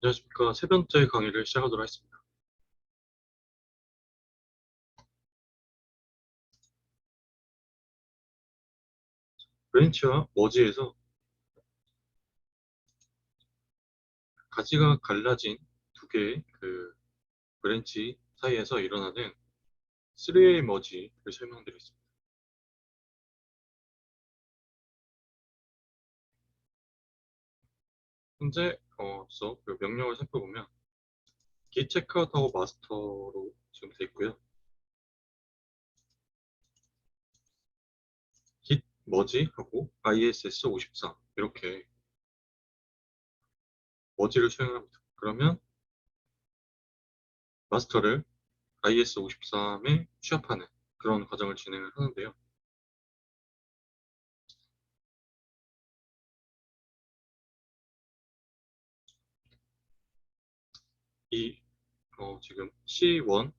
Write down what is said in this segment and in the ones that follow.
안녕하십니까. 세 번째 강의를 시작하도록 하겠습니다. 브랜치와 머지에서 가지가 갈라진 두 개의 브랜치 사이에서 일어나는 3웨이 머지를 설명드리겠습니다. 현재 그 명령을 살펴보면 git checkout하고 마스터로 지금 되어 있고요. git 머지하고 ISS54 이렇게 머지를 수행합니다. 그러면 마스터를 IS53에 취합하는 그런 과정을 진행을 하는데요. 이 지금 C1,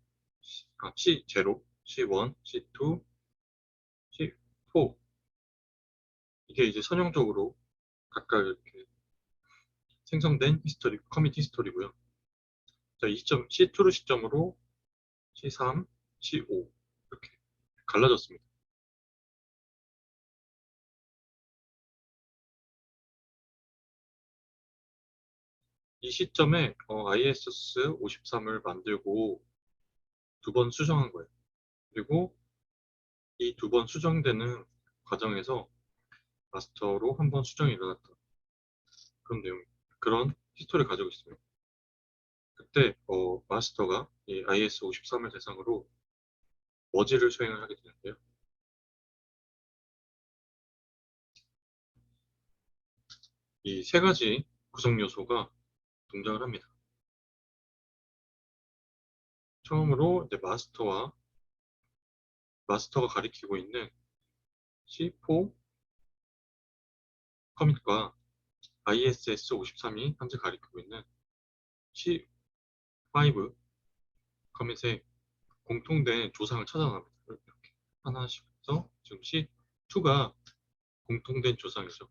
C0, C1, C2, C4 이게 이제 선형적으로 각각 이렇게 생성된 히스토리, 커밋 히스토리고요. 자, 이 시점 C2를 시점으로 C3, C5 이렇게 갈라졌습니다. 이 시점에 ISS53을 만들고 두 번 수정한 거예요. 그리고 이 두 번 수정되는 과정에서 마스터로 한 번 수정이 일어났다. 그런 내용, 그런 히스토리를 가지고 있습니다. 그때 마스터가 이 IS53을 대상으로 머지를 수행을 하게 되는데요. 이 세 가지 구성 요소가 등장을 합니다. 처음으로 이제 마스터가 가리키고 있는 C4 커밋과 ISS53이 현재 가리키고 있는 C5 커밋의 공통된 조상을 찾아갑니다. 이렇게 하나씩 해서 지금 C2가 공통된 조상이죠.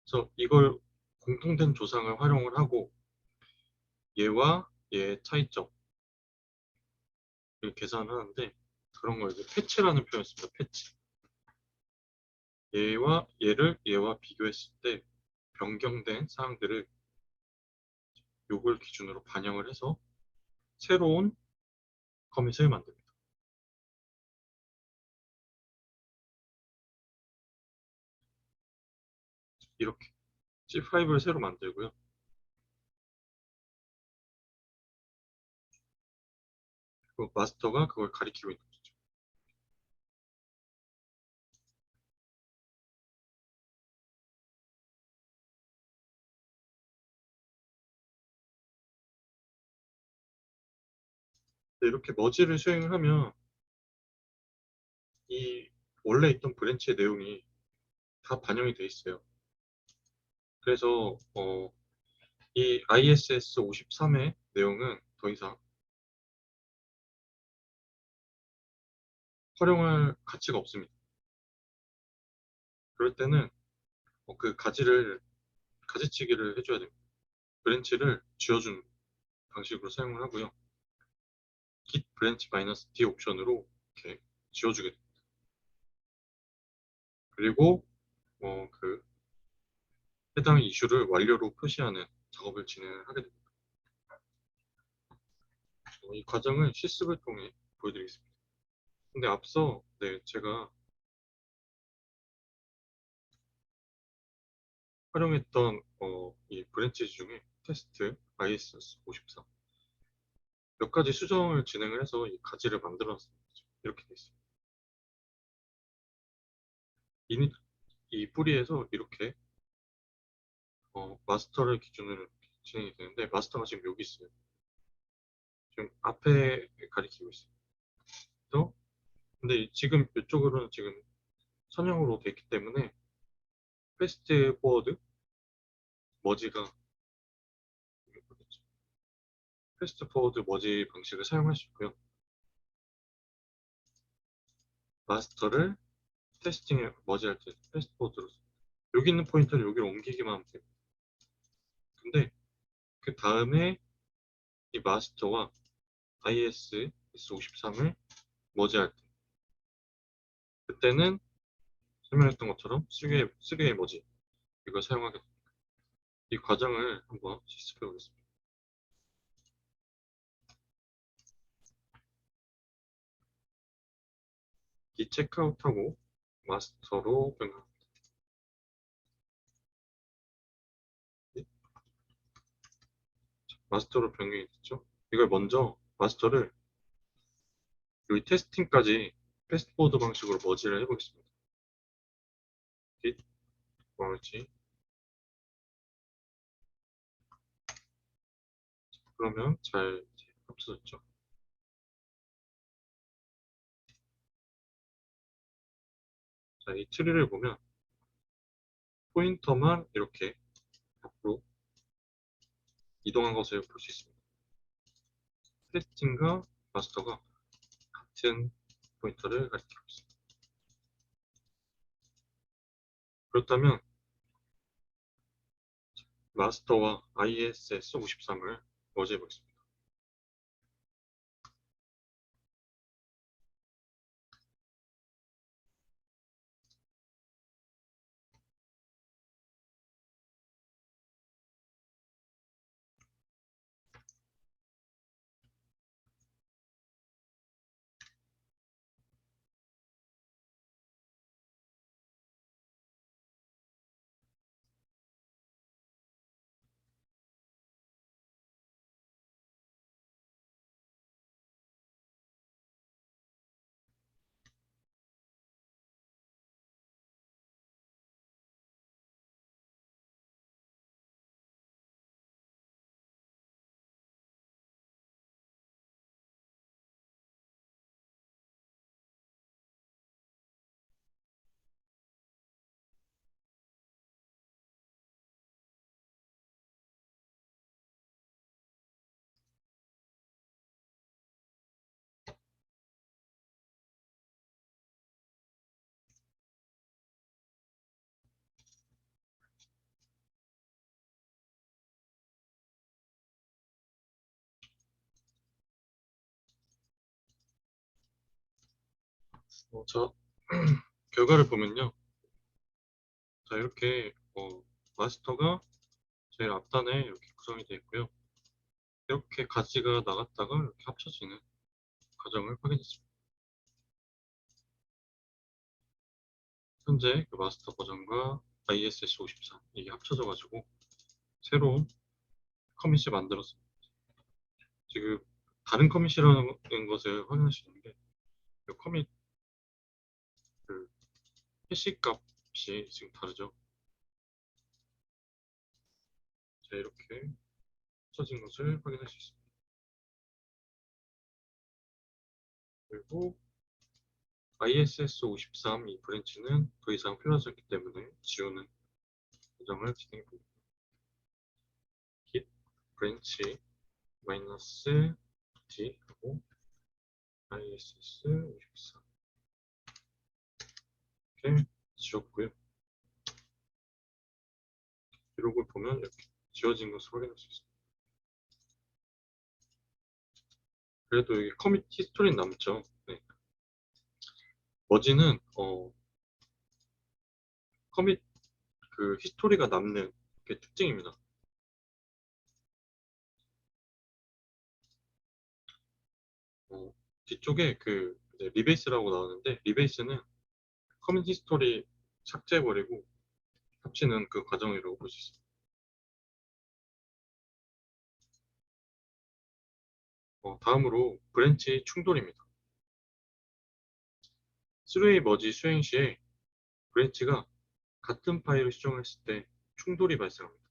그래서 이걸 공통된 조상을 활용을 하고 얘와 얘의 차이점을 계산을 하는데 그런 걸 이제 패치라는 표현을 씁니다. 패치. 얘와 비교했을 때 변경된 사항들을 요걸 기준으로 반영을 해서 새로운 커밋을 만듭니다. 이렇게 C5를 새로 만들고요. 그 마스터가 그걸 가리키고 있는 거죠. 이렇게 머지를 수행을 하면 이 원래 있던 브랜치의 내용이 다 반영이 돼 있어요. 그래서 이 ISS 53의 내용은 더 이상 활용할 가치가 없습니다. 그럴 때는 그 가지치기를 해줘야 됩니다. 브랜치를 쥐어주는 방식으로 사용을 하고요. git branch -d 옵션으로 이렇게 지워주게 됩니다. 그리고 그 해당 이슈를 완료로 표시하는 작업을 진행을 하게 됩니다. 이 과정을 실습을 통해 보여드리겠습니다. 근데 앞서 제가 활용했던 이 브랜치 중에 테스트 IS54 몇 가지 수정을 진행을 해서 이 가지를 만들어놨습니다. 이렇게 돼 있습니다. 이 뿌리에서 이렇게 마스터를 기준으로 진행이 되는데 마스터가 지금 여기 있어요. 지금 앞에 가리키고 있어요. 그래서 근데 지금 이쪽으로는 지금 선형으로 되어 있기 때문에 패스트 포워드 머지가 패스트 포워드 머지 방식을 사용할 수 있고요. 마스터를 테스팅에 머지할 때 패스트 포워드로 여기 있는 포인터를 여기로 옮기기만 하면 돼요. 근데 그 다음에 이 마스터와 IS S53을 머지할 때 그때는 설명했던 것처럼 3웨이 머지 이걸 사용하게 됩니다. 이 과정을 한번 실습해 보겠습니다. 이 체크아웃하고 마스터로 변경합니다. 마스터로 변경이 됐죠. 이걸 먼저 마스터를 여기 테스팅까지 패스트포워드 방식으로 머지를 해보겠습니다. 깃 머지. 그러면 잘 합쳐졌죠. 자, 이 트리를 보면 포인터만 이렇게 앞으로 이동한 것을 볼 수 있습니다. 테스팅과 마스터가 같은 포인터를 가리키고 있습니다. 그렇다면 마스터와 ISS53을 머지해 보겠습니다. 자, 결과를 보면요. 자, 이렇게 마스터가 제일 앞단에 이렇게 구성이 되어 있고요. 이렇게 가지가 나갔다가 이렇게 합쳐지는 과정을 확인했습니다. 현재 그 마스터 버전과 ISS53 이게 합쳐져가지고 새로운 커밋을 만들었습니다. 지금 다른 커밋이라는 것을 확인할 수 있는 게 그 커밋 그 해시 값이 지금 다르죠. 자, 이렇게 합쳐진 것을 확인할 수 있습니다. 그리고 ISS53 이 브랜치는 더 이상 필요하지 않기 때문에 지우는 과정을 진행해 봅니다. git branch 마이너스 d 하고 ISS54 이렇게 지웠고요. 기록을 보면 이렇게 지워진 것을 확인할 수 있습니다. 그래도 여기 커밋 히스토리 남죠. 네. 머지는 커밋 그 히스토리가 남는 게 특징입니다. 뒤쪽에 그 이제 리베이스라고 나오는데 리베이스는 커밋 히스토리 삭제해버리고 합치는 그 과정이라고 볼 수 있습니다. 다음으로 브랜치 충돌입니다. 3웨이 머지 수행 시에 브랜치가 같은 파일을 수정했을 때 충돌이 발생합니다.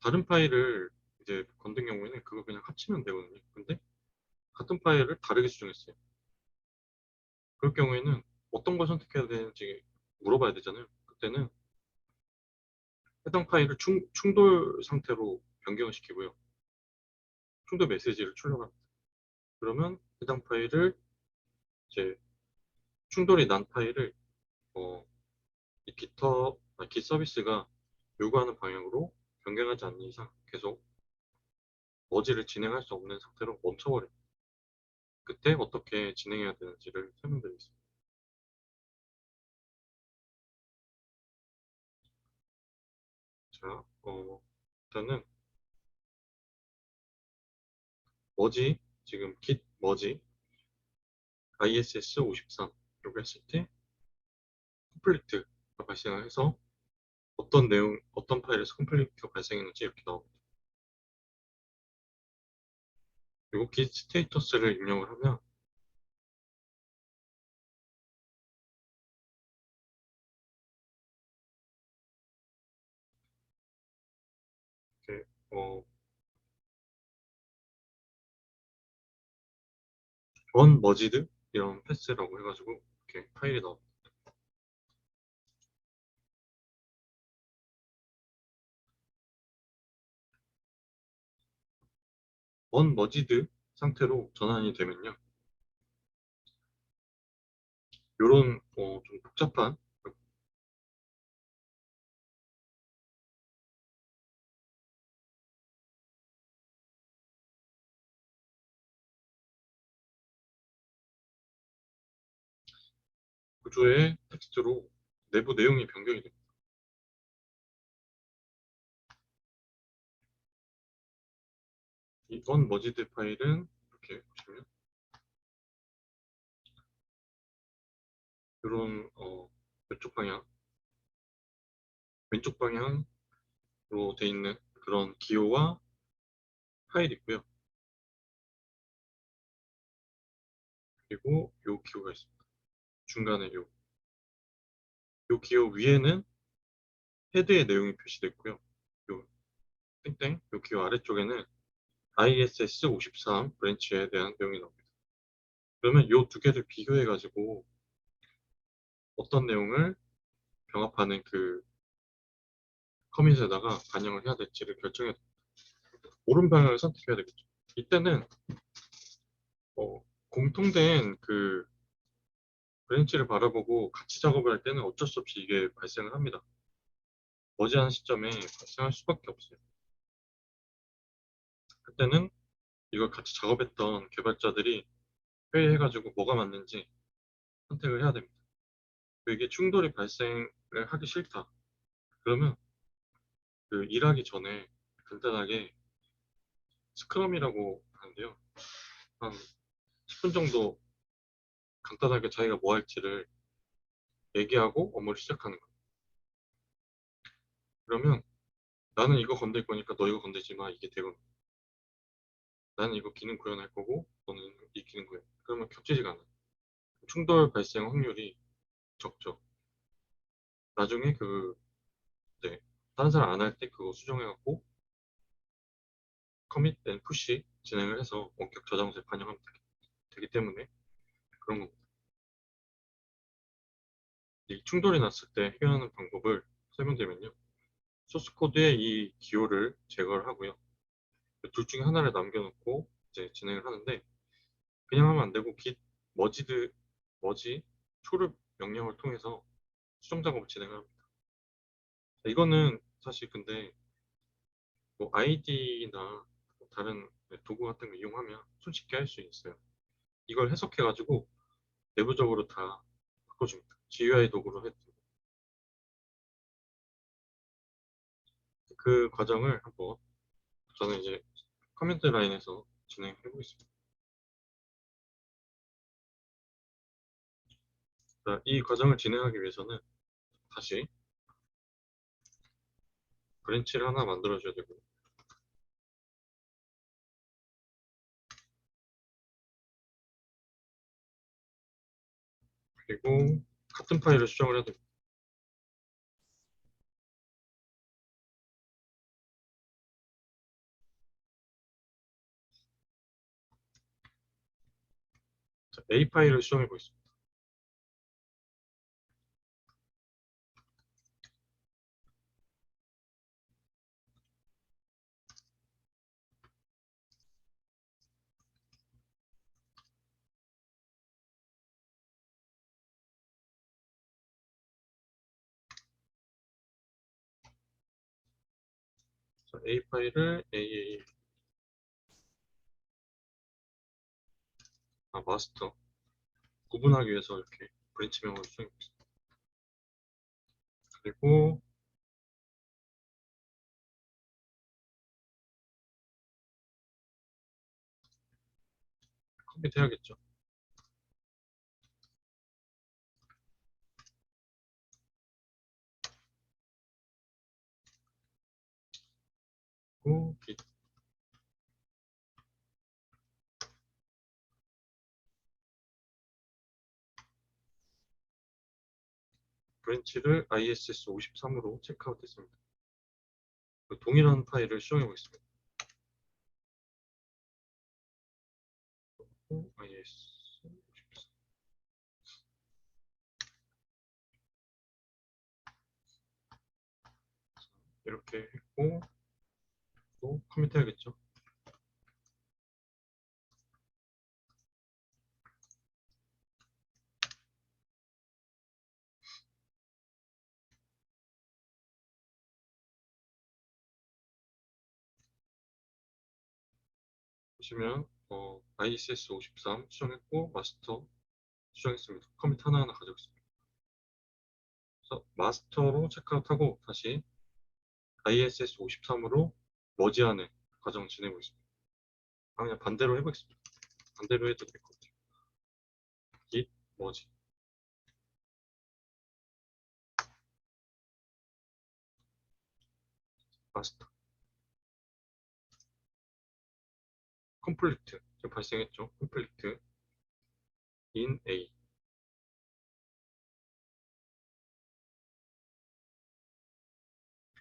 다른 파일을 이제 건든 경우에는 그거 그냥 합치면 되거든요. 근데 같은 파일을 다르게 수정했어요. 그럴 경우에는 어떤 걸 선택해야 되는지 물어봐야 되잖아요. 그때는 해당 파일을 충돌 상태로 변경을 시키고요. 충돌 메시지를 출력합니다. 그러면 해당 파일을 이제 충돌이 난 파일을 어, 이 깃허, 깃 서비스가 요구하는 방향으로 변경하지 않는 이상 계속 머지를 진행할 수 없는 상태로 멈춰버려요. 그때 어떻게 진행해야 되는지를 설명드리겠습니다. 자, 일단은 머지, 지금 git 머지 ISS 53 이렇게 했을 때 컴플리트가 발생을 해서 어떤 내용, 어떤 파일에서 컴플리트가 발생했는지 이렇게 나옵니다. 그리고 git 스테이터스를 입력을 하면 이렇게 unmerged 이런 패스라고 해가지고 이렇게 파일이 나옵니다. unmerged 상태로 전환이 되면요. 이런 좀 복잡한 구조의 텍스트로 내부 내용이 변경이 됩니다. 이 unmerged 파일은 이렇게 보시면 이런 왼쪽 방향, 왼쪽 방향으로 돼 있는 그런 기호와 파일이 있고요. 그리고 요 기호가 있습니다. 중간에 요 기호 위에는 헤드의 내용이 표시되어 있고요. 요 땡땡, 요 기호 아래쪽에는 ISS 53 브랜치에 대한 내용이 나옵니다. 그러면 요 두 개를 비교해가지고 어떤 내용을 병합하는 그 커밋에다가 반영을 해야 될지를 결정해야 됩니다. 옳은 방향을 선택해야 되겠죠. 이때는 공통된 그 브랜치를 바라보고 같이 작업을 할 때는 어쩔 수 없이 이게 발생을 합니다. 머지않은 시점에 발생할 수밖에 없어요. 그때는 이걸 같이 작업했던 개발자들이 회의해가지고 뭐가 맞는지 선택을 해야 됩니다. 이게 충돌이 발생을 하기 싫다. 그러면 그 일하기 전에 간단하게 스크럼이라고 하는데요. 한 10분 정도 간단하게 자기가 뭐 할지를 얘기하고 업무를 시작하는 거예요. 그러면 나는 이거 건들 거니까 너 이거 건들지 마. 이게 되거든요. 나는 이거 기능 구현할 거고 너는 이 기능 구현. 그러면 겹치지가 않아요. 충돌 발생 확률이 적죠. 나중에 네, 다른 사람 안 할 때 그거 수정해갖고 커밋 앤 푸시 진행을 해서 원격 저장소에 반영하면 되기 때문에 그런 겁니다. 이 충돌이 났을 때 해결하는 방법을 설명드리면요. 소스 코드에 이 기호를 제거를 하고요. 둘 중에 하나를 남겨놓고 이제 진행을 하는데 그냥 하면 안 되고 git 머지 초를 명령을 통해서 수정 작업을 진행을 합니다. 이거는 사실 근데 뭐 아이디나 다른 도구 같은 거 이용하면 손쉽게 할 수 있어요. 이걸 해석해가지고 내부적으로 다 바꿔줍니다. GUI 도구로 해도 그 과정을 한번 저는 이제 커맨드 라인에서 진행해 보겠습니다. 자, 이 과정을 진행하기 위해서는 다시 브랜치를 하나 만들어줘야 되고 그리고 같은 파일을 수정을 해야 됩니다. 자, A 파일을 수정해 보겠습니다. 그래서 A 파일을 AA, 마스터 구분하기 위해서 이렇게 브랜치명으로 수정했습니다. 그리고 컴퓨터 해야겠죠. 그리고 git 브랜치를 ISS53으로 체크아웃했습니다. 동일한 파일을 수정해 보겠습니다. IS53 이렇게 했고 또 커밋 해야겠죠. 보시면 ISS53 수정했고 마스터 수정했습니다. 커밋 하나하나 가져오겠습니다. 그래서 마스터로 체크아웃하고 다시 ISS53으로 머지하는 과정을 진행하고 있습니다. 그냥 반대로 해보겠습니다. 반대로 해도 될 것 같아요. git 머지 마스터 컴플리트 지금 발생했죠. 컴플리트 in A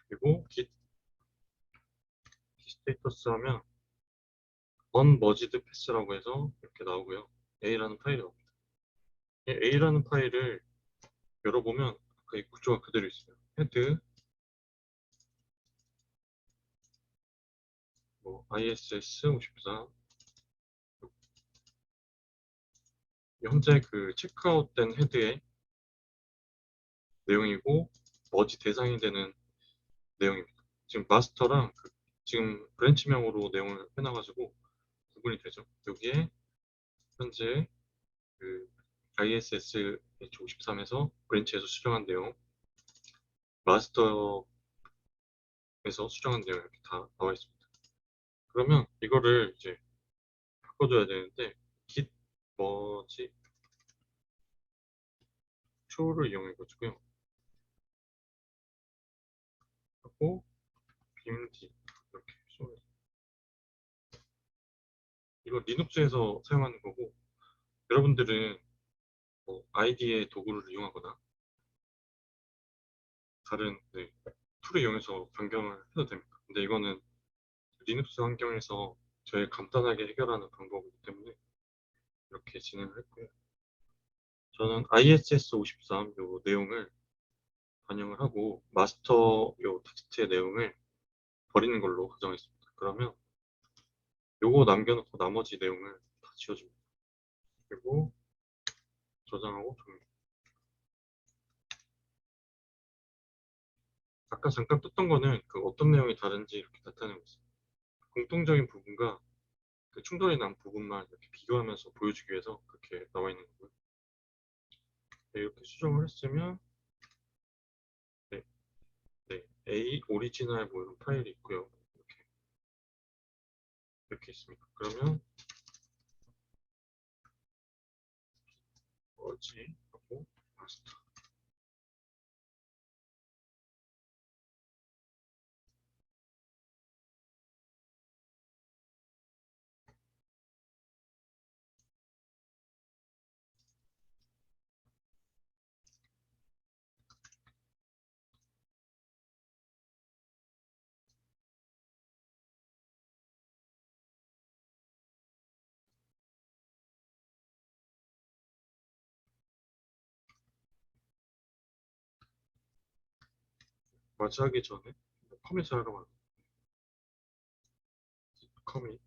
그리고 git 스테이터스 하면 unmerged pass라고 해서 이렇게 나오고요. A라는 파일이 나옵니다. 이 A라는 파일을 열어보면 그 구조가 그대로 있어요. 헤드 ISS54 현재 그 체크아웃된 헤드의 내용이고 머지 대상이 되는 내용입니다. 지금 마스터랑 지금 브랜치명으로 내용을 해놔가지고 구분이 되죠. 여기에 현재 그 ISS53에서 브랜치에서 수정한 내용, 마스터에서 수정한 내용 이렇게 다 나와 있습니다. 그러면 이거를 이제 바꿔줘야 되는데 git 뭐지 툴을 이용해가지고요. 하고 bmd 이렇게 이거 리눅스에서 사용하는 거고 여러분들은 뭐 ID의 도구를 이용하거나 다른 툴을 이용해서 변경을 해도 됩니다. 근데 이거는 리눅스 환경에서 제일 간단하게 해결하는 방법이기 때문에 이렇게 진행을 했고요. 저는 ISS53 요 내용을 반영을 하고 마스터 요 텍스트의 내용을 버리는 걸로 가정했습니다. 그러면 요거 남겨놓고 나머지 내용을 다 지워줍니다. 그리고 저장하고 종료. 아까 잠깐 떴던 거는 그 어떤 내용이 다른지 이렇게 나타내고 있습니다. 공통적인 부분과 그 충돌이 난 부분만 이렇게 비교하면서 보여주기 위해서 그렇게 나와 있는 거고요. 네, 이렇게 수정을 했으면 네, 네, A 오리지널 뭐 이런 파일이 있고요. 이렇게 있습니다. 그러면 뭐지? 하고 마스터. 마치하기 전에 커밋을 하러 가요. 커밋.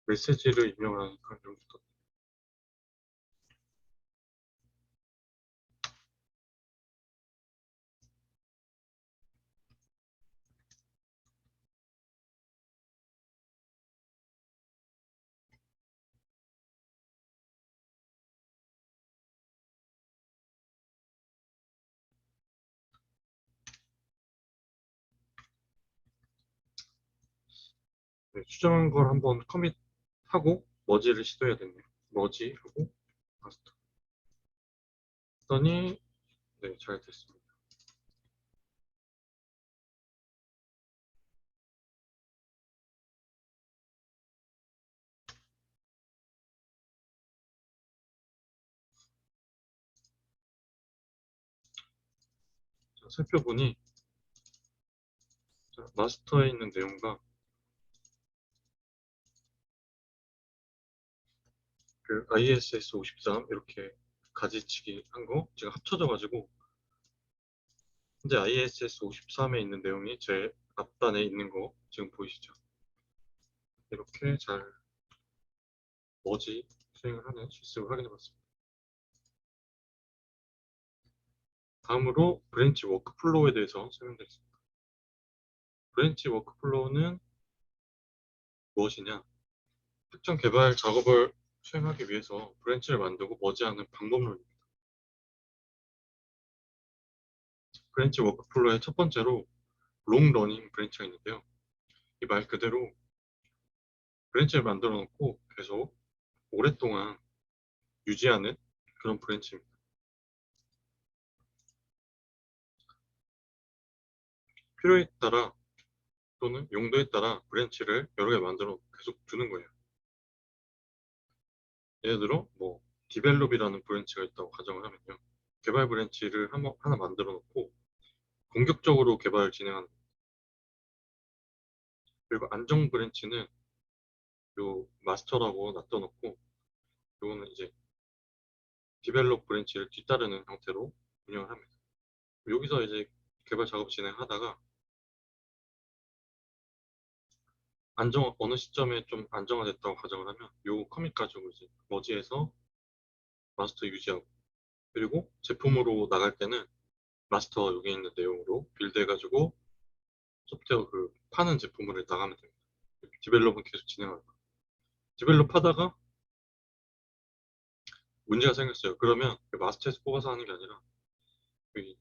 메시지를 입력을 하니까 여기부터 네, 수정한 걸 한번 커밋하고 머지를 시도해야 되네요. 머지하고 마스터 했더니 네, 잘 됐습니다. 자, 살펴보니 자, 마스터에 있는 내용과 그 ISS 53 이렇게 가지치기 한 거 제가 합쳐져 가지고 현재 ISS 53에 있는 내용이 제 앞단에 있는 거 지금 보이시죠? 이렇게 잘 머지 수행을 하는 실습을 확인해 봤습니다. 다음으로 브랜치 워크플로우에 대해서 설명드리겠습니다. 브랜치 워크플로우는 무엇이냐? 특정 개발 작업을 수행하기 위해서 브랜치를 만들고 머지하는 방법론입니다. 브랜치 워크플로우의 첫 번째로 롱 러닝 브랜치가 있는데요. 이 말 그대로 브랜치를 만들어 놓고 계속 오랫동안 유지하는 그런 브랜치입니다. 필요에 따라 또는 용도에 따라 브랜치를 여러 개 만들어 계속 두는 거예요. 예를 들어 뭐 디벨롭이라는 브랜치가 있다고 가정을 하면요. 개발 브랜치를 하나 만들어 놓고 공격적으로 개발을 진행하는 거예요. 그리고 안정 브랜치는 요 마스터라고 놔둬놓고 요거는 이제 디벨롭 브랜치를 뒤따르는 형태로 운영을 합니다. 여기서 이제 개발 작업 진행하다가 어느 시점에 좀 안정화됐다고 가정을 하면 요 커밋 가지고 이제 머지해서 마스터 유지하고 그리고 제품으로 나갈 때는 마스터 여기 있는 내용으로 빌드해가지고 소프트웨어 그 파는 제품으로 나가면 됩니다. 디벨롭은 계속 진행할 거예요. 디벨롭 하다가 문제가 생겼어요. 그러면 그 마스터에서 뽑아서 하는 게 아니라 여기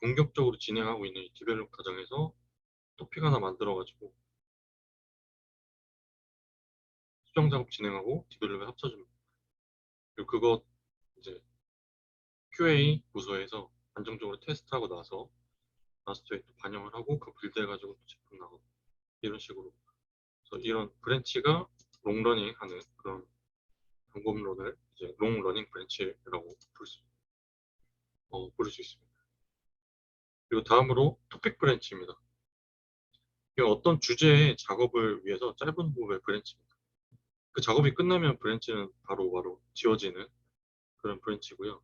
본격적으로 진행하고 있는 이 디벨롭 과정에서 토픽 하나 만들어가지고 수정 작업 진행하고 디벨롭에 합쳐줍니다. 그리고 그거 이제 QA 부서에서 안정적으로 테스트하고 나서 마스터에 또 반영을 하고 그 빌드해가지고 또 제품 나가고 이런 식으로 그래서 이런 브랜치가 롱러닝 하는 그런 방법론을 이제 롱러닝 브랜치라고 부를 수 있습니다. 그리고 다음으로 토픽 브랜치입니다. 이게 어떤 주제의 작업을 위해서 짧은 호흡의 브랜치입니다. 그 작업이 끝나면 브랜치는 바로 지워지는 그런 브랜치고요.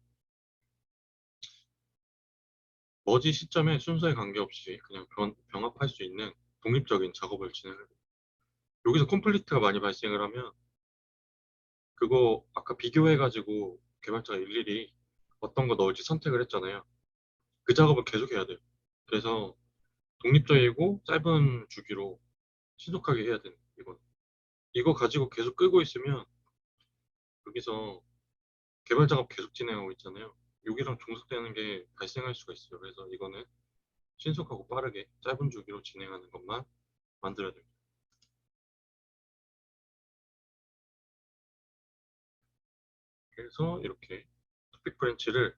머지 시점에 순서에 관계없이 그냥 병합할 수 있는 독립적인 작업을 진행해요. 여기서 컴플리트가 많이 발생을 하면 그거 아까 비교해가지고 개발자가 일일이 어떤 거 넣을지 선택을 했잖아요. 그 작업을 계속 해야 돼요. 그래서 독립적이고 짧은 주기로 신속하게 해야 되는 이건. 이거 가지고 계속 끄고 있으면 여기서 개발 작업 계속 진행하고 있잖아요. 여기랑 종속되는 게 발생할 수가 있어요. 그래서 이거는 신속하고 빠르게 짧은 주기로 진행하는 것만 만들어야 됩니다. 그래서 이렇게 토픽 브랜치를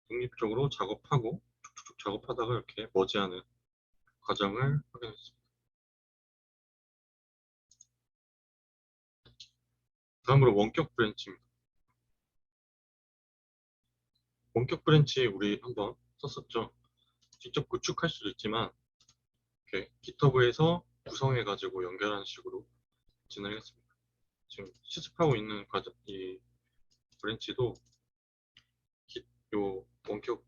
독립적으로 작업하고 쭉쭉쭉 작업하다가 이렇게 머지하는 과정을 확인했습니다. 다음으로 원격 브랜치입니다. 원격 브랜치 우리 한번 썼었죠. 직접 구축할 수도 있지만 이렇게 GitHub에서 구성해가지고 연결하는 식으로 진행했습니다. 지금 실습하고 있는 이 브랜치도 요 원격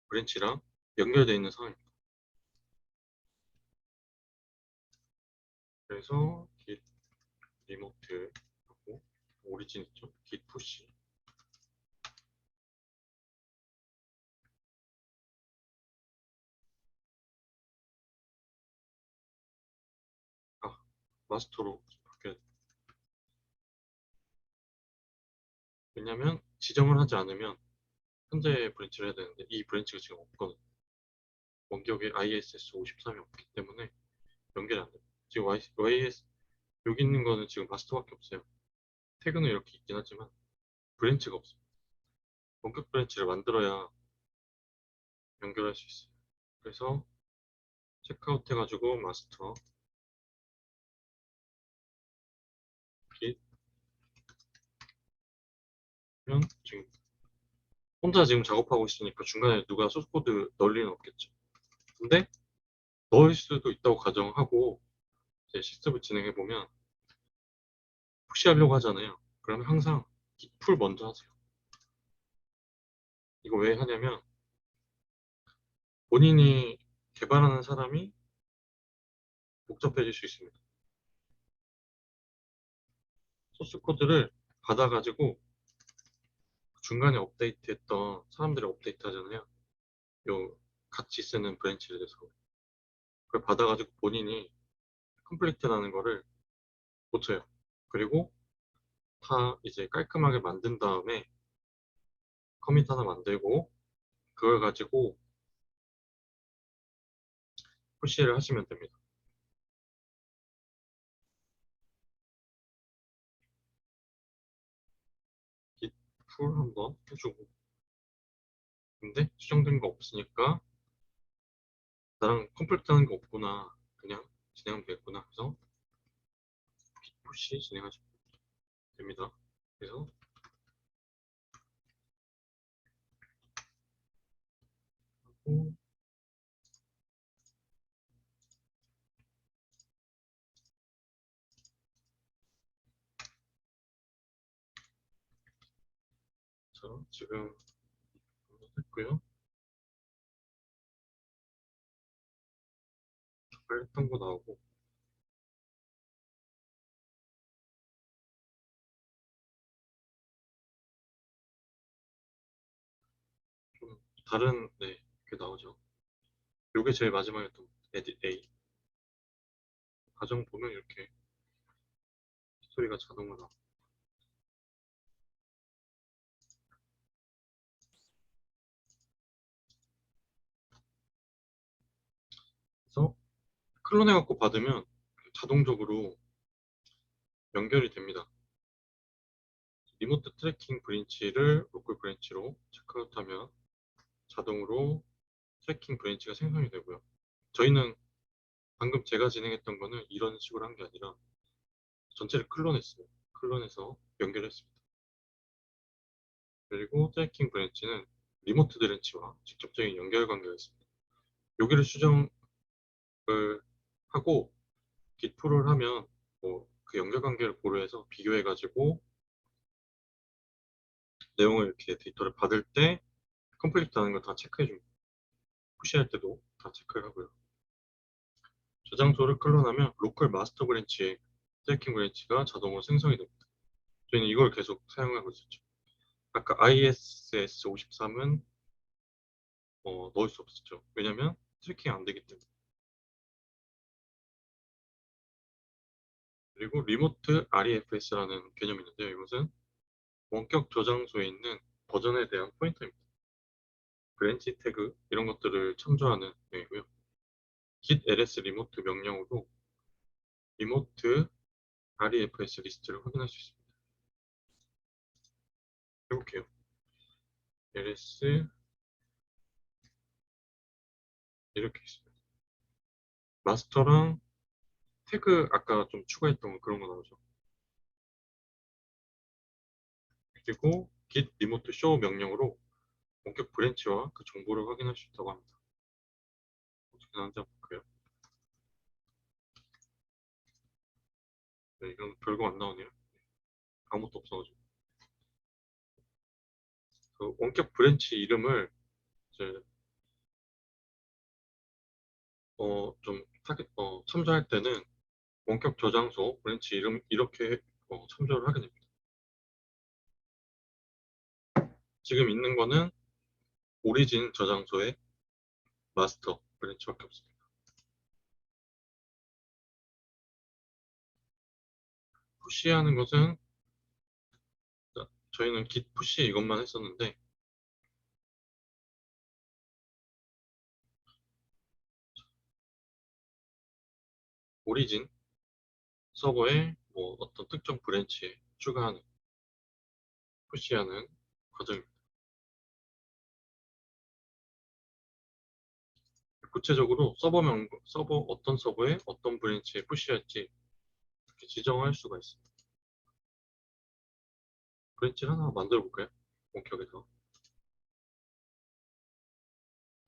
브랜치랑 연결되어 있는 상황입니다. 그래서 git 리모트 하고 오리진 있죠? git push. 아, 마스터로 바뀌어야 돼. 왜냐면 지정을 하지 않으면 현재 브랜치를 해야 되는데 이 브랜치가 지금 없거든. 원격에 ISS 53이 없기 때문에 연결이 안 돼. 지금 YS 여기 있는 거는 지금 마스터밖에 없어요. 태그는 이렇게 있긴 하지만 브랜치가 없어요. 원격 브랜치를 만들어야 연결할 수 있어요. 그래서 체크아웃 해가지고 마스터 git 면 지금 혼자 지금 작업하고 있으니까 중간에 누가 소스 코드 넣을 리는 없겠죠. 근데 넣을 수도 있다고 가정하고 이제 시스템을 진행해 보면 푸시하려고 하잖아요. 그러면 항상 git 풀 먼저 하세요. 이거 왜 하냐면 본인이 개발하는 사람이 복잡해질 수 있습니다. 소스 코드를 받아가지고 중간에 업데이트했던 사람들이 업데이트 하잖아요. 요 같이 쓰는 브랜치에 대해서 그걸 받아가지고 본인이 컴플리트라는 거를 고쳐요. 그리고 다 이제 깔끔하게 만든 다음에 커밋 하나 만들고 그걸 가지고 푸시를 하시면 됩니다. git 풀 한번 해주고 근데 수정된 거 없으니까 나랑 컴플리트 하는 거 없구나. 그냥 진행하면 되겠구나. 그래서 git 푸시 진행하시면 됩니다. 그래서 하고 자, 지금 했고요. 했던 거 나오고 좀 다른 네, 게 나오죠. 요게 제일 마지막이었던 edit A. 과정 보면 이렇게 스토리가 자동으로 나와. 그래서 클론해갖고 받으면 자동적으로 연결이 됩니다. 리모트 트래킹 브랜치를 로컬 브랜치로 체크아웃하면 자동으로 트래킹 브랜치가 생성이 되고요. 저희는 방금 제가 진행했던 거는 이런 식으로 한 게 아니라 전체를 클론했어요. 클론해서 연결했습니다. 그리고 트래킹 브랜치는 리모트 브랜치와 직접적인 연결 관계가 있습니다. 여기를 수정을 하고 git풀을 하면 뭐 그 연결 관계를 고려해서 비교해가지고 내용을 이렇게 데이터를 받을 때 컴플리트 하는 거 다 체크해줍니다. 푸시할 때도 다 체크를 하고요. 저장소를 클론하면 로컬 마스터 브랜치에 트래킹 브랜치가 자동으로 생성이 됩니다. 저희는 이걸 계속 사용하고 있었죠. 아까 ISS 53은 넣을 수 없었죠. 왜냐면 트래킹이 안 되기 때문에. 그리고 리모트 REFS라는 개념이 있는데요. 이것은 원격 저장소에 있는 버전에 대한 포인터입니다. 브랜치 태그 이런 것들을 참조하는 내용이고요. git ls 리모트 명령으로 리모트 REFS 리스트를 확인할 수 있습니다. 해볼게요. ls 이렇게 있습니다. 마스터랑 태그 아까 좀 추가했던 거 그런 거 나오죠. 그리고 git 리모트 show 명령으로 원격 브랜치와 그 정보를 확인할 수 있다고 합니다. 어떻게 나오는지 한번 볼까요? 네, 이건 별거 안 나오네요. 아무것도 없어가지고. 그 원격 브랜치 이름을 이제 좀 참조할 때는 원격 저장소 브랜치 이름 이렇게 참조를 하게 됩니다. 지금 있는 거는 오리진 저장소의 마스터 브랜치밖에 없습니다. 푸시하는 것은 저희는 git 푸시 이것만 했었는데 오리진 서버에 뭐 어떤 특정 브랜치에 추가하는 푸시하는 과정입니다. 구체적으로 서버 어떤 서버에 어떤 브랜치에 푸시할지 이렇게 지정할 수가 있습니다. 브랜치를 하나 만들어 볼까요? 원격에서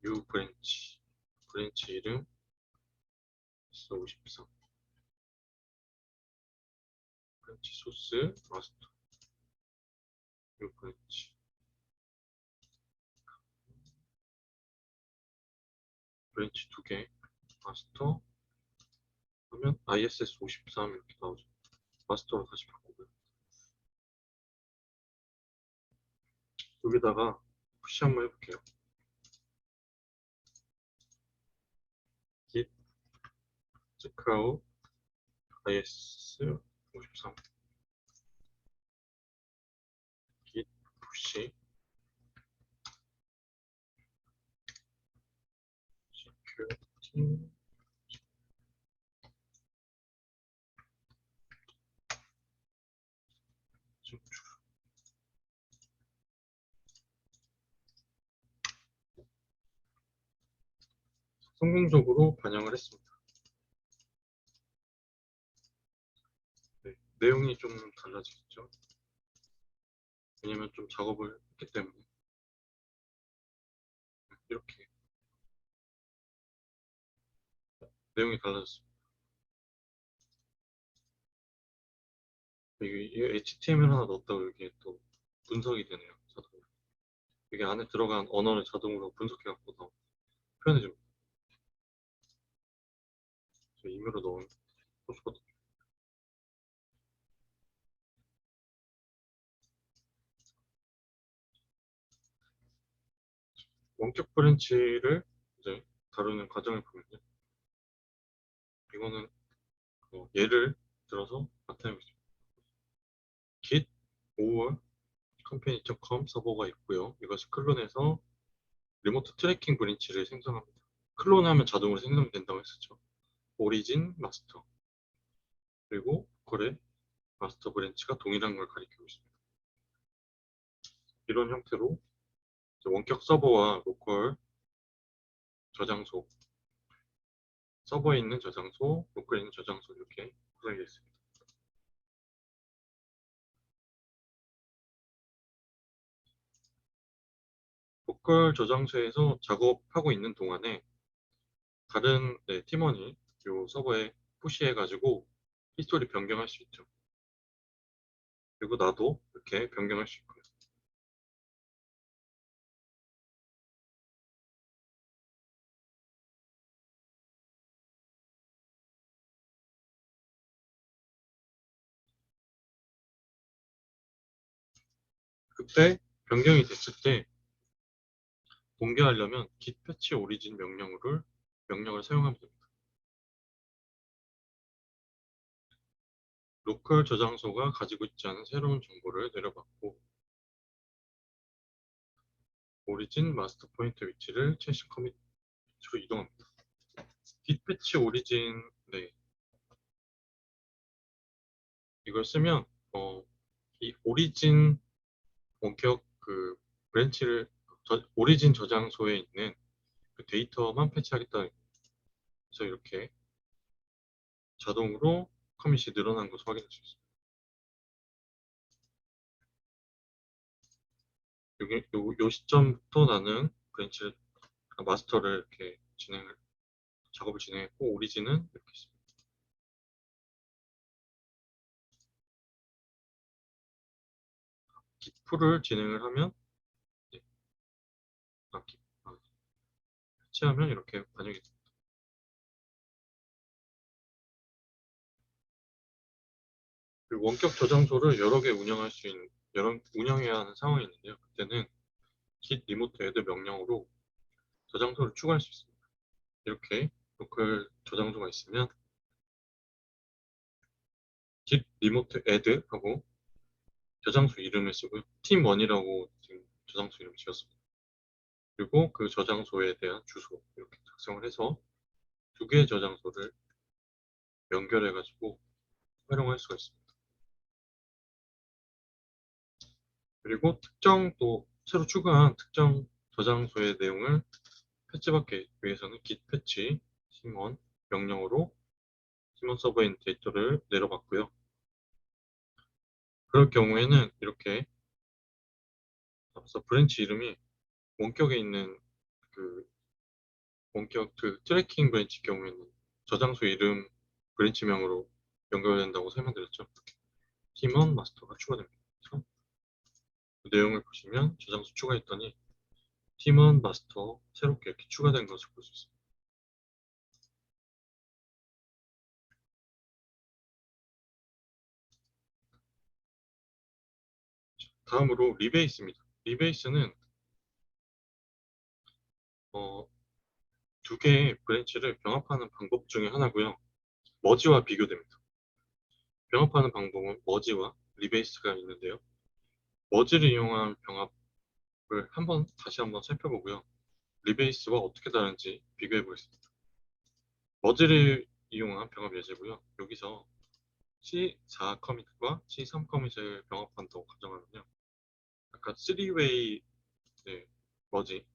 new 브랜치 이름 S53 브랜치 소스 마스터 new 브랜치 두 개 마스터 하면 ISS 53 이렇게 나오죠. 마스터로 다시 바꾸고요. 여기다가 푸시 한번 해볼게요. git checkout ISS 53 git push security 성공적으로 반영을 했습니다. 네, 내용이 좀 달라지겠죠. 왜냐면 좀 작업을 했기 때문에 이렇게 내용이 달라졌습니다. 이게 HTML 하나 넣었다고 이게 또 분석이 되네요. 자동으로. 이게 안에 들어간 언어를 자동으로 분석해갖고 표현해줍니다. 저 임의로 넣은 소스거든요. 원격 브랜치를 이제 다루는 과정을 보면요. 이거는 예를 들어서 나타내겠습니다. git 5월 company.com 서버가 있고요. 이것을 클론해서 리모트 트래킹 브랜치를 생성합니다. 클론하면 자동으로 생성된다고 했었죠. 오리진 마스터 그리고 로컬의 마스터 브랜치가 동일한 걸 가리키고 있습니다. 이런 형태로 원격 서버와 로컬 저장소, 서버에 있는 저장소, 로컬에 있는 저장소 이렇게 구성되어 있습니다. 로컬 저장소에서 작업하고 있는 동안에 다른 팀원이 이 서버에 푸시해가지고 히스토리 변경할 수 있죠. 그리고 나도 이렇게 변경할 수 있고요. 그때 변경이 됐을 때 공개하려면 git patch origin 명령을 사용하면 됩니다. 로컬 저장소가 가지고 있지 않은 새로운 정보를 내려받고 오리진 마스터 포인트 위치를 최신 커밋으로 이동합니다. git patch origin 이걸 쓰면 이 오리진 원격 그 브랜치를 오리진 저장소에 있는 그 데이터만 패치하겠다는 거예요. 그래서 이렇게 자동으로 커밋이 늘어난 것을 확인할 수 있습니다. 요 시점부터 나는 마스터를 이렇게 작업을 진행했고 오리진은 이렇게 있습니다. git풀을 진행을 하면 네, 아, 패치하면 이렇게 반영이 됩니다. 그 원격 저장소를 여러 개 운영할 수 있는, 여러 운영해야 하는 상황이 있는데요. 그때는 git remote add 명령으로 저장소를 추가할 수 있습니다. 이렇게 로컬 저장소가 있으면 git remote add 하고 저장소 이름을 쓰고요. 팀1이라고 지금 저장소 이름 지었습니다. 그리고 그 저장소에 대한 주소 이렇게 작성을 해서 두 개의 저장소를 연결해가지고 활용할 수가 있습니다. 그리고 특정 또 새로 추가한 특정 저장소의 내용을 패치받기 위해서는 git 패치 팀원 명령으로 팀원 서버에 있는 데이터를 내려받고요. 그럴 경우에는 이렇게 앞서 브랜치 이름이 원격에 있는 그 원격 그 트래킹 브랜치 경우에는 저장소 이름 브랜치명으로 연결된다고 설명드렸죠. 팀원 마스터가 추가됩니다. 그래서 그 내용을 보시면 저장소 추가했더니 팀원 마스터 새롭게 이렇게 추가된 것을 볼 수 있습니다. 다음으로 리베이스입니다. 리베이스는 두 개의 브랜치를 병합하는 방법 중에 하나고요. 머지와 비교됩니다. 병합하는 방법은 머지와 리베이스가 있는데요. 머지를 이용한 병합을 다시 한번 살펴보고요. 리베이스와 어떻게 다른지 비교해 보겠습니다. 머지를 이용한 병합 예제고요. 여기서 C4 커밋과 C3 커밋을 병합한다고 가정하면요. 아까 3웨이 머지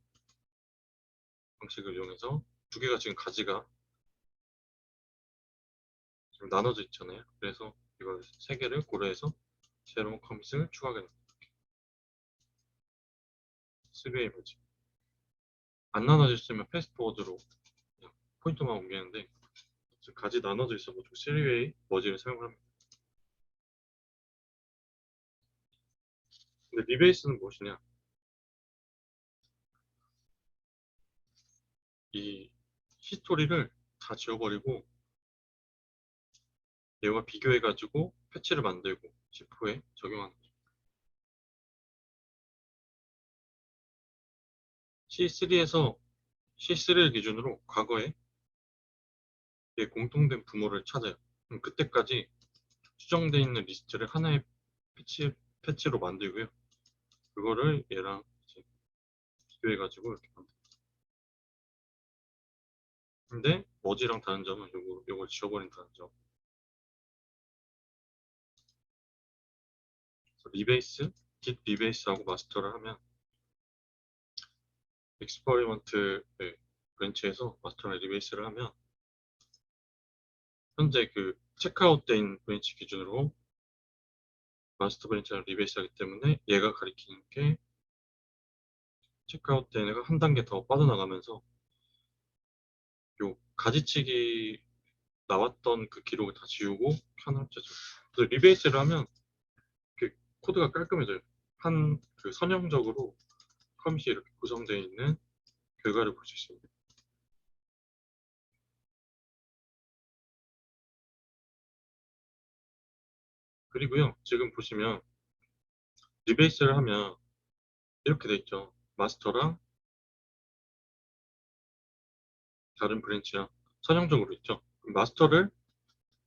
방식을 이용해서 두 개가 지금 가지가 지금 나눠져 있잖아요. 그래서 이걸 세 개를 고려해서 새로운 커밋을 추가하게 됩니다. 3웨이 머지. 안 나눠져 있으면 패스트워드로 포인트만 옮기는데 지금 가지 나눠져 있어가지고 3웨이 머지를 사용합니다. 근데 리베이스는 무엇이냐? 이 히스토리를 다 지워버리고 얘와 비교해가지고 패치를 만들고 C4에 적용하는 거죠. C3에서 C3를 기준으로 과거에 공통된 부모를 찾아요. 그럼 그때까지 수정되어 있는 리스트를 하나의 패치로 만들고요. 그거를 얘랑 이제 비교해가지고 이렇게 만듭니다. 근데 머지랑 다른 점은 요걸 지워버린다는 점. 그래서 리베이스, git 리베이스하고 마스터를 하면 익스퍼리먼트 브랜치에서 마스터랑 리베이스를 하면 현재 그 체크아웃된 브랜치 기준으로 마스터 브랜치랑 리베이스 하기 때문에 얘가 가리키는 게 체크아웃된 애가 한 단계 더 빠져나가면서 요 가지치기 나왔던 그 기록을 다 지우고 편합체죠. 그래서 리베이스를 하면 이렇게 코드가 깔끔해져요. 한 그 선형적으로 커밋이 이렇게 구성되어 있는 결과를 볼 수 있습니다. 그리고요, 지금 보시면 리베이스를 하면 이렇게 돼 있죠. 마스터랑 다른 브랜치랑 선형적으로 있죠. 그럼 마스터를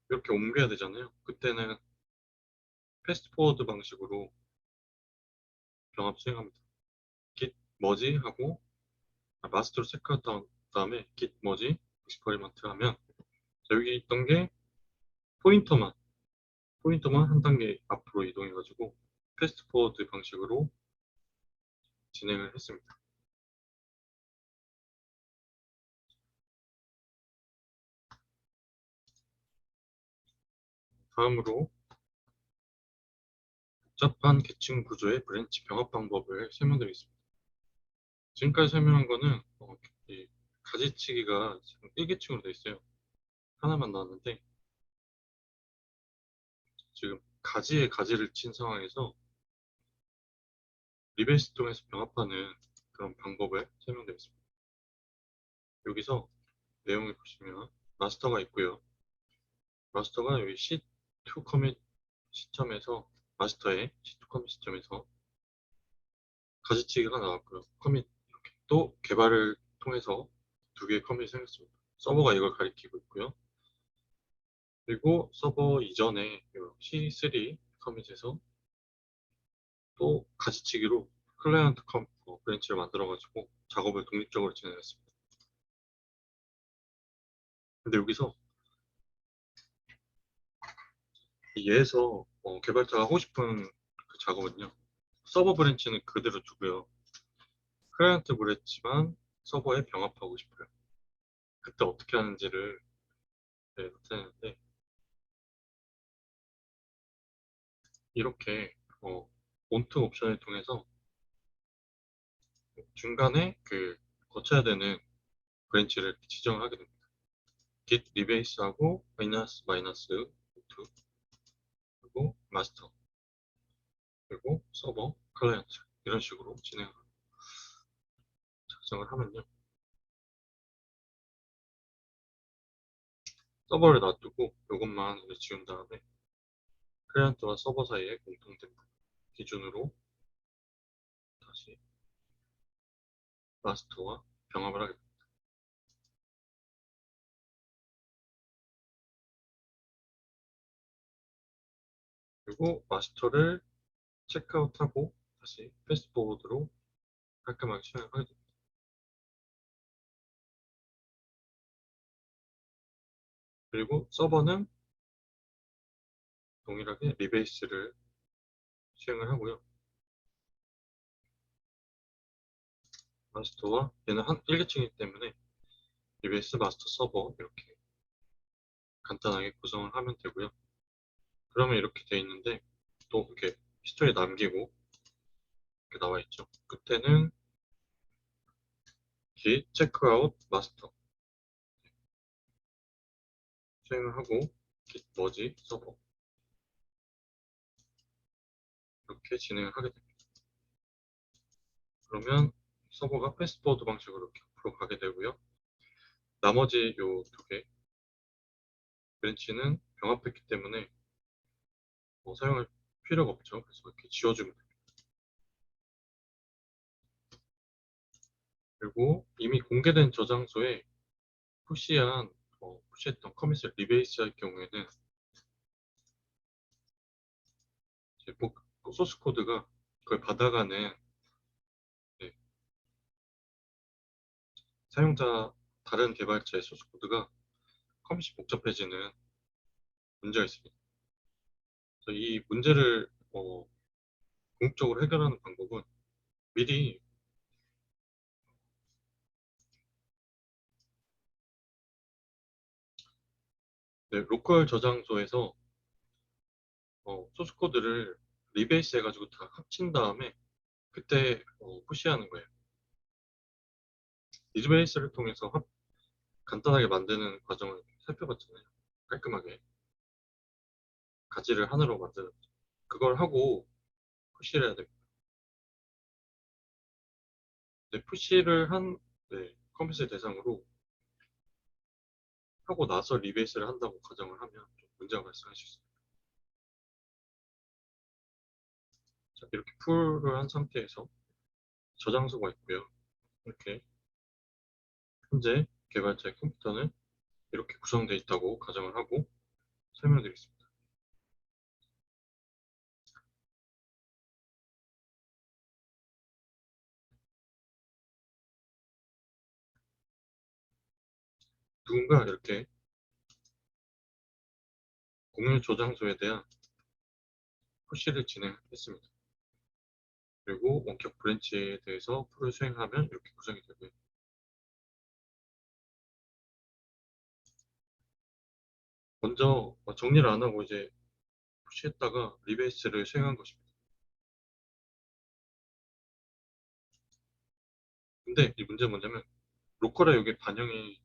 이렇게 옮겨야 되잖아요. 그때는 패스트포워드 방식으로 병합 수행합니다. git 머지 하고 마스터를 체크아웃 다음에 git 머지 익스퍼리먼트 하면 여기 있던 게 포인터만 한 단계 앞으로 이동해가지고 패스트포워드 방식으로 진행을 했습니다. 다음으로 복잡한 계층 구조의 브랜치 병합 방법을 설명드리겠습니다. 지금까지 설명한 거는 이 가지치기가 지금 1계층으로 되어 있어요. 하나만 나왔는데 지금 가지에 가지를 친 상황에서 리베이스 통해서 병합하는 그런 방법을 설명드리겠습니다. 여기서 내용을 보시면 마스터가 있고요. 마스터가 여기 C2 커밋 시점에서 마스터의 시트 커밋 시점에서 가지치기가 나왔고요. 커밋 이렇게 또 개발을 통해서 두 개의 커밋이 생겼습니다. 서버가 이걸 가리키고 있고요. 그리고 서버 이전에 C3 커밋에서 또 가지치기로 클라이언트 브랜치를 만들어가지고 작업을 독립적으로 진행했습니다. 근데 여기서 얘에서 개발자가 하고 싶은 그 작업은요. 서버 브랜치는 그대로 두고요. 클라이언트 브랜치만 서버에 병합하고 싶어요. 그때 어떻게 하는지를 나타내는데 이렇게 온트 옵션을 통해서 중간에 그 거쳐야 되는 브랜치를 지정을 하게 됩니다. git 리베이스하고 마이너스 마이너스 온트 그리고 마스터 그리고 서버 클라이언트 이런 식으로 진행을 작성을 하면요. 서버를 놔두고 이것만 지운 다음에 클라이언트와 서버 사이에 공통된 기준으로 다시 마스터와 병합을 하게 됩니다. 그리고 마스터를 체크아웃하고 다시 패스트포워드로 깔끔하게 실행하게 됩니다. 그리고 서버는 동일하게 리베이스를 수행을 하고요. 마스터와 얘는 한 1계층이기 때문에 리베이스 마스터 서버 이렇게 간단하게 구성을 하면 되고요. 그러면 이렇게 돼 있는데 또 이렇게 히스토리 남기고 이렇게 나와 있죠. 끝에는 git checkout master 수행을 하고 git merge 서버 이렇게 진행을 하게 됩니다. 그러면 서버가 패스트포워드 방식으로 이렇게 앞으로 가게 되고요. 나머지 요 두 개 브랜치는 병합했기 때문에 사용할 필요가 없죠. 그래서 이렇게 지워주면 됩니다. 그리고 이미 공개된 저장소에 푸시했던 커밋을 리베이스 할 경우에는 이제 소스 코드가 그걸 받아가는 네, 사용자 다른 개발자의 소스 코드가 커밋이 복잡해지는 문제가 있습니다. 그래서 이 문제를 궁극적으로 해결하는 방법은 미리 로컬 저장소에서 소스 코드를 리베이스 해가지고 다 합친 다음에 그때 푸시하는 거예요. 리베이스를 통해서 간단하게 만드는 과정을 살펴봤잖아요. 깔끔하게 가지를 하나로 만드는 거죠. 그걸 하고 푸시를 해야 됩니다. 푸시를 한 컴퓨터 대상으로 하고 나서 리베이스를 한다고 가정을 하면 좀 문제가 발생할 수 있습니다. 자, 이렇게 풀을 한 상태에서 저장소가 있고요. 이렇게 현재 개발자의 컴퓨터는 이렇게 구성되어 있다고 가정을 하고 설명드리겠습니다. 누군가 이렇게 공유 저장소에 대한 푸시를 진행했습니다. 그리고 원격 브랜치에 대해서 풀을 수행하면 이렇게 구성이 되고요. 먼저 정리를 안 하고 이제 푸시했다가 리베이스를 수행한 것입니다. 근데 이 문제는 뭐냐면 로컬에 여기 반영이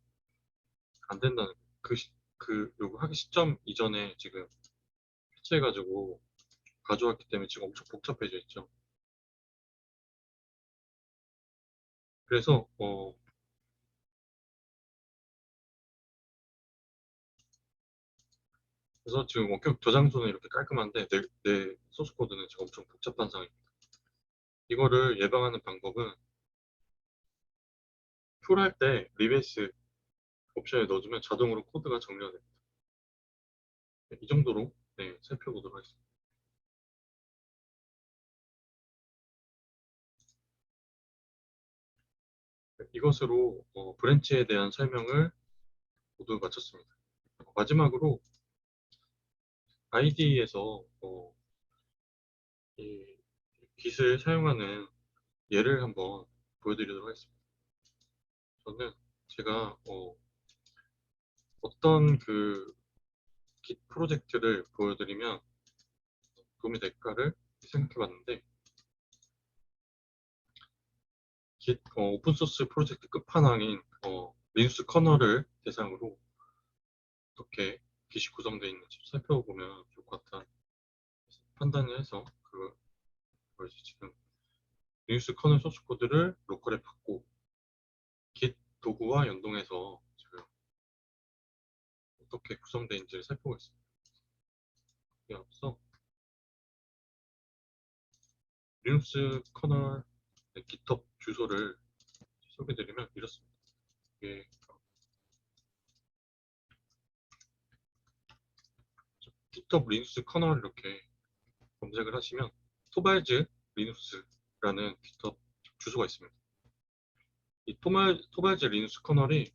안 된다는 거예요. 요거 하기 시점 이전에 지금 패치해가지고 가져왔기 때문에 지금 엄청 복잡해져 있죠. 그래서 그래서 지금 원격 저장소는 이렇게 깔끔한데 내 소스 코드는 지금 엄청 복잡한 상황입니다. 이거를 예방하는 방법은 툴할 때 리베이스 옵션에 넣어주면 자동으로 코드가 정리가 됩니다. 네, 이 정도로 네, 살펴보도록 하겠습니다. 네, 이것으로 브랜치에 대한 설명을 모두 마쳤습니다. 마지막으로 IDE에서 이 깃을 사용하는 예를 한번 보여드리도록 하겠습니다. 저는 제가 어떤 그 깃 프로젝트를 보여드리면 도움이 될까를 생각해 봤는데, 깃 오픈소스 프로젝트 끝판왕인 리눅스 커널을 대상으로 어떻게 깃이 구성되어 있는지 살펴보면 좋을 것 같아 판단을 해서 그걸 지금 리눅스 커널 소스 코드를 로컬에 받고 깃 도구와 연동해서 지금 어떻게 구성되어 있는지를 살펴보겠습니다. 이 앞서 리눅스 커널 깃헙 주소를 소개드리면 이렇습니다. 이게 깃헙 리눅스 커널 이렇게 검색을 하시면 토발즈 리눅스라는 깃헙 주소가 있습니다. 이 토발즈 리눅스 커널이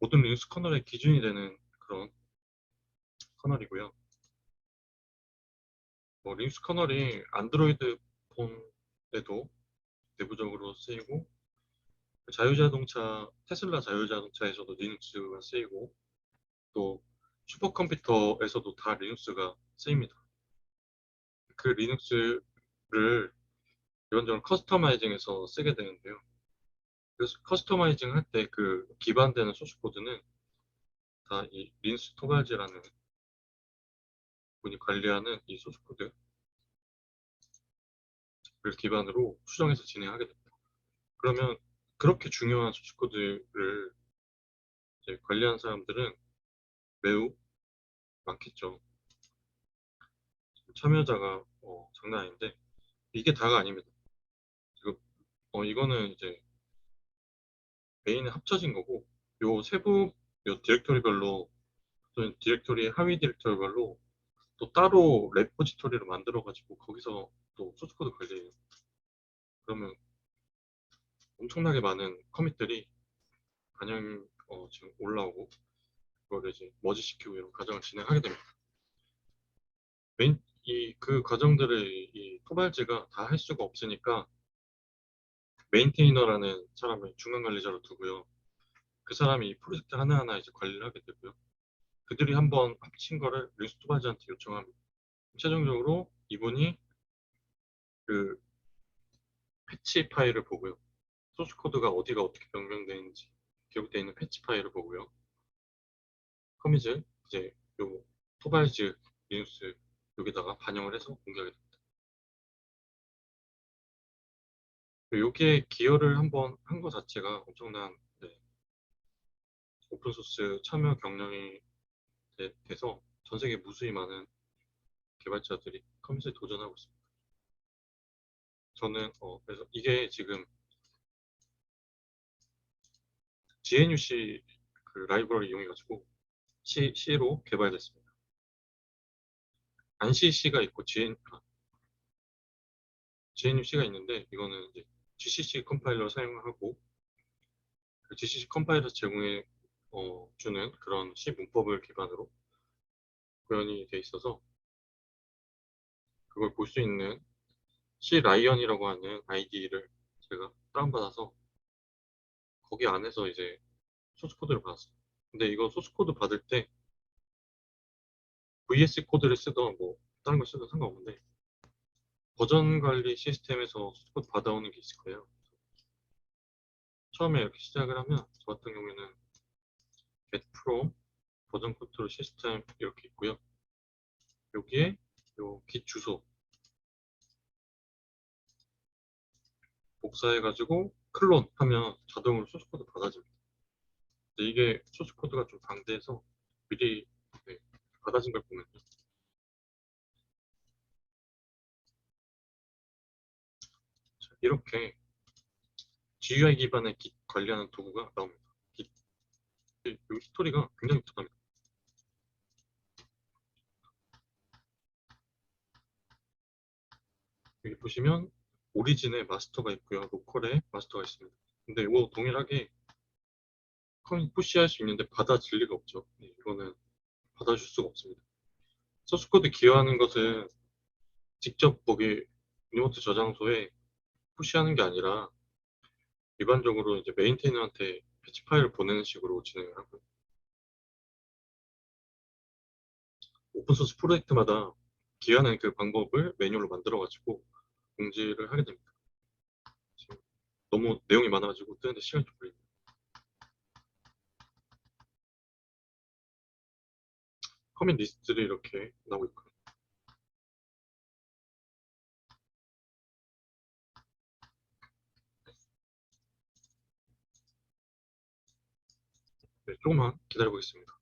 모든 리눅스 커널의 기준이 되는 그런 커널이고요. 리눅스 커널이 안드로이드 폰에도 내부적으로 쓰이고 자율자동차 테슬라 자율자동차에서도 리눅스가 쓰이고 또 슈퍼컴퓨터에서도 다 리눅스가 쓰입니다. 그 리눅스를 이런저런 커스터마이징해서 쓰게 되는데요. 그래서 커스터마이징 할 때 그 기반되는 소스 코드는 다 이 린스 토발즈라는 분이 관리하는 이 소스 코드를 기반으로 수정해서 진행하게 됩니다. 그러면 그렇게 중요한 소스 코드를 이제 관리하는 사람들은 매우 많겠죠. 참여자가 장난 아닌데 이게 다가 아닙니다. 지금 이거는 이제 메인에 합쳐진 거고 요 세부 요 디렉토리별로 또는 디렉토리의 하위 디렉토리별로 또 따로 레포지토리를 만들어 가지고 거기서 또 소스 코드 관리해요. 그러면 엄청나게 많은 커밋들이 반영 지금 올라오고 그거를 이제 머지시키고 이런 과정을 진행하게 됩니다. 그 과정들을 이 토발즈가 다 할 수가 없으니까 메인테이너라는 사람을 중간 관리자로 두고요. 그 사람이 이 프로젝트 하나하나 이제 관리를 하게 되고요. 그들이 한번 합친 거를 리스트 토발즈한테 요청합니다. 최종적으로 이분이 그 패치 파일을 보고요. 소스 코드가 어디가 어떻게 변경되는지 기록되어 있는 패치 파일을 보고요. 커밋을 이제 요 토발즈 리눅스 여기다가 반영을 해서 공개하게 됩니다. 여기에 기여를 한번 한 것 자체가 엄청난 네, 오픈소스 참여 경력이 돼서 전 세계 무수히 많은 개발자들이 커밋에 도전하고 있습니다. 저는 그래서 이게 지금 GNUC 그 라이브러리 이용해가지고 C로 개발됐습니다. 안시 C가 있고 GNUC가 있는데 이거는 이제 GCC 컴파일러 사용하고 그 GCC 컴파일러 제공해 주는 그런 C 문법을 기반으로 구현이 돼 있어서 그걸 볼 수 있는 C 라이언이라고 하는 아이디를 제가 다운받아서 거기 안에서 이제 소스 코드를 받았어요. 근데 이거 소스 코드 받을 때 VS 코드를 쓰던 뭐 다른 걸 쓰던 상관없는데 버전 관리 시스템에서 소스 코드 받아오는 게 있을 거예요. 처음에 이렇게 시작을 하면 저 같은 경우에는 get from 버전 컨트롤 시스템 이렇게 있고요. 여기에 요 git 주소 복사해가지고 클론 하면 자동으로 소스 코드 받아집니다. 근데 이게 소스 코드가 좀 방대해서 미리 네, 받아진 걸 보면요. 자, 이렇게 GUI 기반의 Git 관리하는 도구가 나옵니다. Git, 이 스토리가 굉장히 독특합니다. 여기 보시면 오리진에 마스터가 있고요. 로컬에 마스터가 있습니다. 근데 이거 동일하게 커밋 푸시할 수 있는데 받아질 리가 없죠. 이거는 받아줄 수가 없습니다. 소스 코드 기여하는 것은 직접 거기 유니버트 저장소에 푸시하는 게 아니라 일반적으로 이제 메인테이너한테 패치 파일을 보내는 식으로 진행을 하고요. 오픈소스 프로젝트마다 기여하는 그 방법을 매뉴얼로 만들어가지고 공지를 하게 됩니다. 지금 너무 내용이 많아가지고 뜨는데 시간이 좀 걸립니다. 커밋 리스트들이 이렇게 나오고 있고요. 네, 조금만 기다려보겠습니다.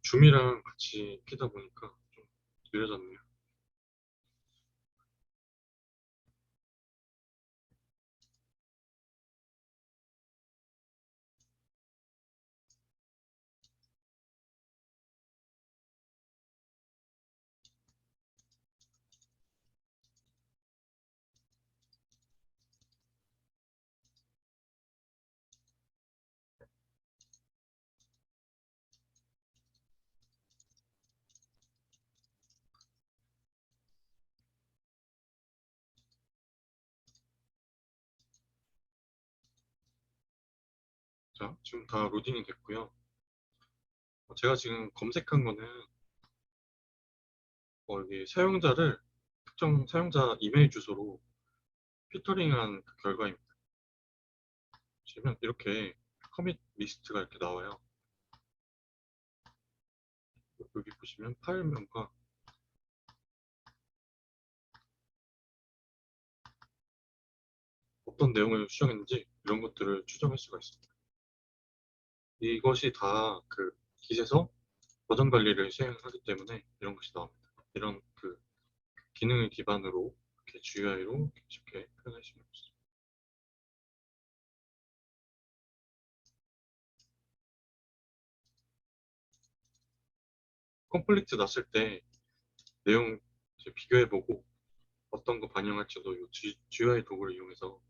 줌이랑 같이 끼다 보니까 좀 느려졌네요. 자, 지금 다 로딩이 됐고요. 제가 지금 검색한 거는 여기 사용자를 특정 사용자 이메일 주소로 필터링한 그 결과입니다. 보시면 이렇게 커밋 리스트가 이렇게 나와요. 여기 보시면 파일명과 어떤 내용을 수정했는지 이런 것들을 추적할 수가 있습니다. 이것이 다 그 깃에서 버전 관리를 시행하기 때문에 이런 것이 나옵니다. 이런 그 기능을 기반으로 이렇게 GUI로 쉽게 표현할 수 있는 것이죠. 컴플리트 났을 때 내용 비교해보고 어떤 거 반영할지도 이 GUI 도구를 이용해서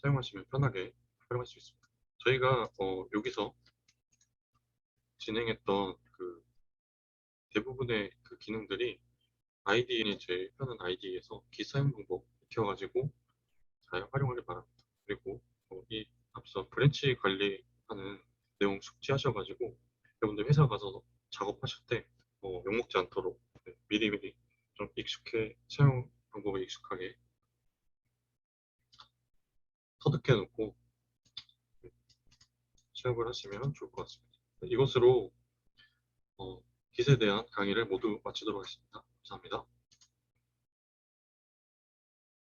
사용하시면 편하게 활용할 수 있습니다. 저희가 여기서 진행했던 그 대부분의 그 기능들이 아이디에 제일 편한 아이디에서 기 사용 방법 익혀가지고 잘 활용하길 바랍니다. 그리고 이 앞서 브랜치 관리하는 내용 숙지하셔가지고 여러분들 회사 가서 작업하실 때 욕먹지 않도록 미리미리 좀 익숙해 사용 방법에 익숙하게 터득해 놓고 시작을 하시면 좋을 것 같습니다. 이것으로 깃에 대한 강의를 모두 마치도록 하겠습니다. 감사합니다.